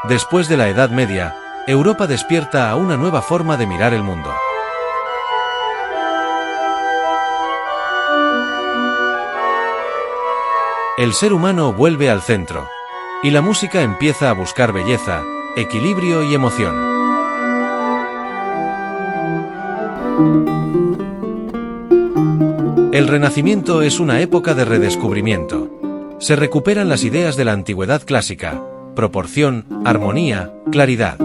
Después de la Edad Media, Europa despierta a una nueva forma de mirar el mundo. El ser humano vuelve al centro, y la música empieza a buscar belleza, equilibrio y emoción. El Renacimiento es una época de redescubrimiento. Se recuperan las ideas de la antigüedad clásica: proporción, armonía, claridad.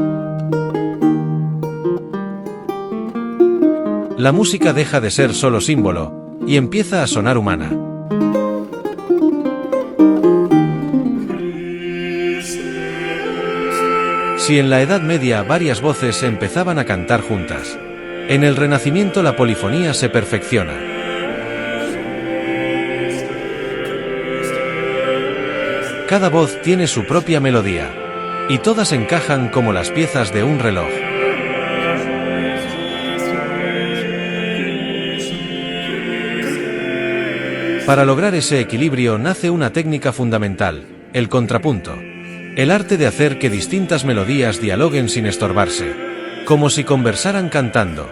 La música deja de ser solo símbolo, y empieza a sonar humana. Si en la Edad Media varias voces empezaban a cantar juntas, en el Renacimiento la polifonía se perfecciona. Cada voz tiene su propia melodía, y todas encajan como las piezas de un reloj. Para lograr ese equilibrio nace una técnica fundamental: el contrapunto. El arte de hacer que distintas melodías dialoguen sin estorbarse, como si conversaran cantando.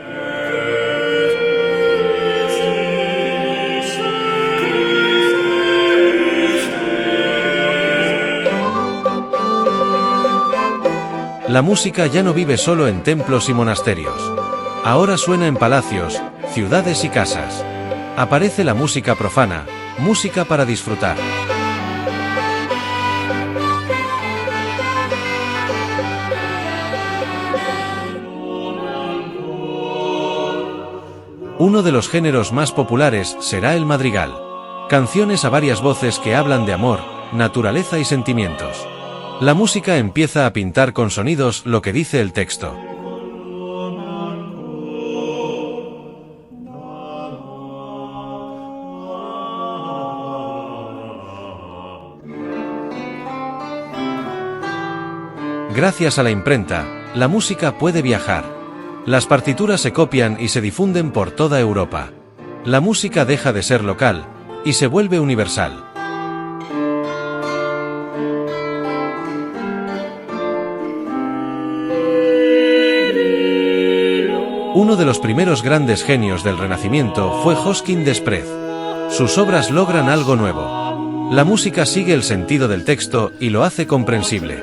La música ya no vive solo en templos y monasterios. Ahora suena en palacios, ciudades y casas. Aparece la música profana, música para disfrutar. Uno de los géneros más populares será el madrigal. Canciones a varias voces que hablan de amor, naturaleza y sentimientos. La música empieza a pintar con sonidos lo que dice el texto. Gracias a la imprenta, la música puede viajar. Las partituras se copian y se difunden por toda Europa. La música deja de ser local y se vuelve universal. Uno de los primeros grandes genios del Renacimiento fue Josquin des Prez. Sus obras logran algo nuevo. La música sigue el sentido del texto y lo hace comprensible.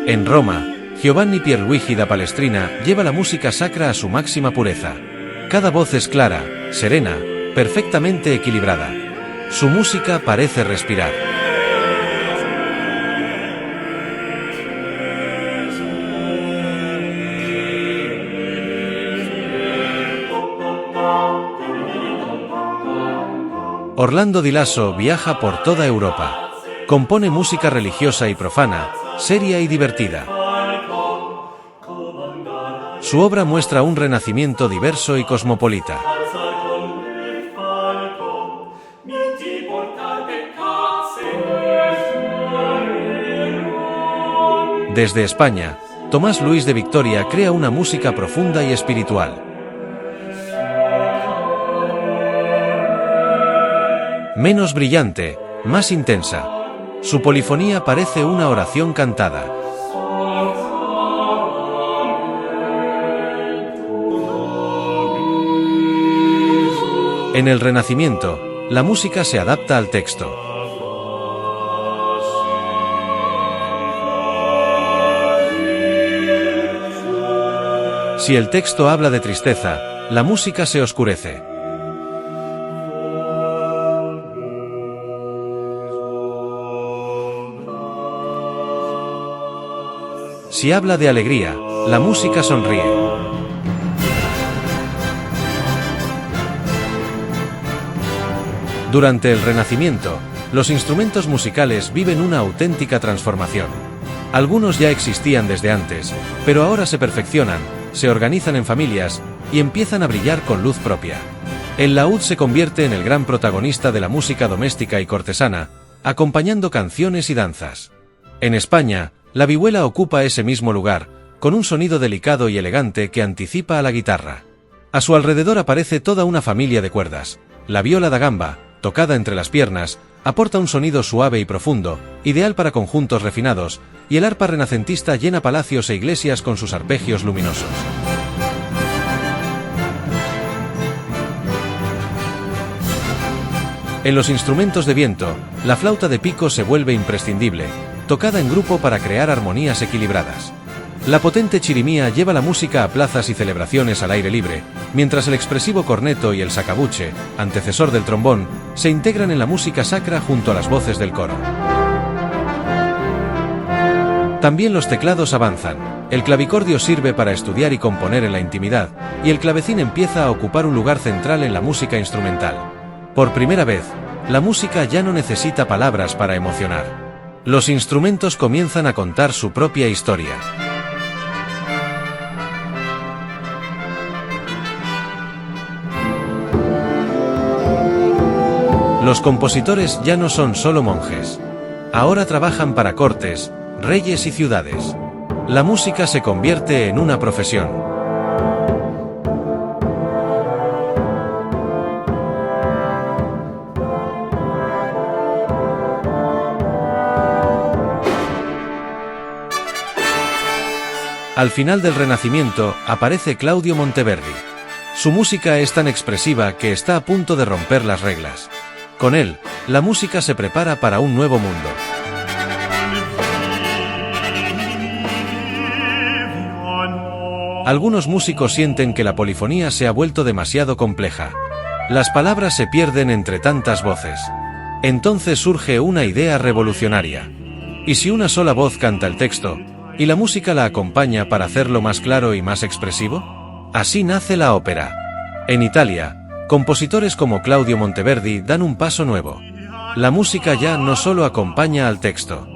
En Roma, Giovanni Pierluigi da Palestrina lleva la música sacra a su máxima pureza. Cada voz es clara, serena, perfectamente equilibrada. Su música parece respirar. Orlando Di Lasso viaja por toda Europa. Compone música religiosa y profana, seria y divertida. Su obra muestra un renacimiento diverso y cosmopolita. Desde España, Tomás Luis de Victoria crea una música profunda y espiritual. Menos brillante, más intensa. Su polifonía parece una oración cantada. En el Renacimiento, la música se adapta al texto. Si el texto habla de tristeza, la música se oscurece. Si habla de alegría, la música sonríe. Durante el Renacimiento, los instrumentos musicales viven una auténtica transformación. Algunos ya existían desde antes, pero ahora se perfeccionan, se organizan en familias y empiezan a brillar con luz propia. El laúd se convierte en el gran protagonista de la música doméstica y cortesana, acompañando canciones y danzas. En España, la vihuela ocupa ese mismo lugar, con un sonido delicado y elegante que anticipa a la guitarra. A su alrededor aparece toda una familia de cuerdas. La viola da gamba, tocada entre las piernas, aporta un sonido suave y profundo, ideal para conjuntos refinados, y el arpa renacentista llena palacios e iglesias con sus arpegios luminosos. En los instrumentos de viento, la flauta de pico se vuelve imprescindible, tocada en grupo para crear armonías equilibradas. La potente chirimía lleva la música a plazas y celebraciones al aire libre, mientras el expresivo corneto y el sacabuche, antecesor del trombón, se integran en la música sacra junto a las voces del coro. También los teclados avanzan. El clavicordio sirve para estudiar y componer en la intimidad, y el clavecín empieza a ocupar un lugar central en la música instrumental. Por primera vez, la música ya no necesita palabras para emocionar. Los instrumentos comienzan a contar su propia historia. Los compositores ya no son solo monjes. Ahora trabajan para cortes, reyes y ciudades. La música se convierte en una profesión. Al final del Renacimiento, aparece Claudio Monteverdi. Su música es tan expresiva que está a punto de romper las reglas. Con él, la música se prepara para un nuevo mundo. Algunos músicos sienten que la polifonía se ha vuelto demasiado compleja. Las palabras se pierden entre tantas voces. Entonces surge una idea revolucionaria. ¿Y si una sola voz canta el texto, y la música la acompaña para hacerlo más claro y más expresivo? Así nace la ópera. En Italia, compositores como Claudio Monteverdi dan un paso nuevo. La música ya no solo acompaña al texto.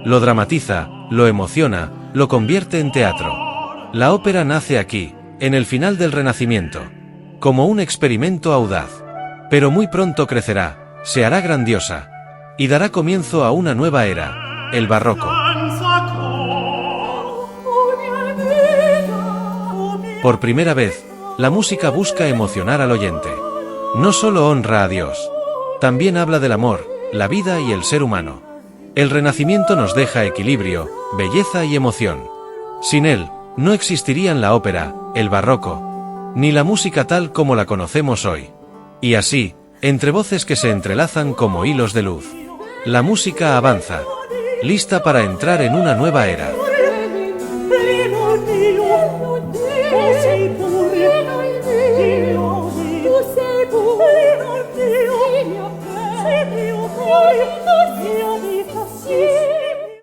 Lo dramatiza, lo emociona, lo convierte en teatro. La ópera nace aquí, en el final del Renacimiento, como un experimento audaz. Pero muy pronto crecerá, se hará grandiosa, y dará comienzo a una nueva era, el barroco. Por primera vez, la música busca emocionar al oyente. No solo honra a Dios, también habla del amor, la vida y el ser humano. El Renacimiento nos deja equilibrio, belleza y emoción. Sin él, no existirían la ópera, el barroco, ni la música tal como la conocemos hoy. Y así, entre voces que se entrelazan como hilos de luz, la música avanza, lista para entrar en una nueva era. Tu sei pure Dio, sei mio cuore,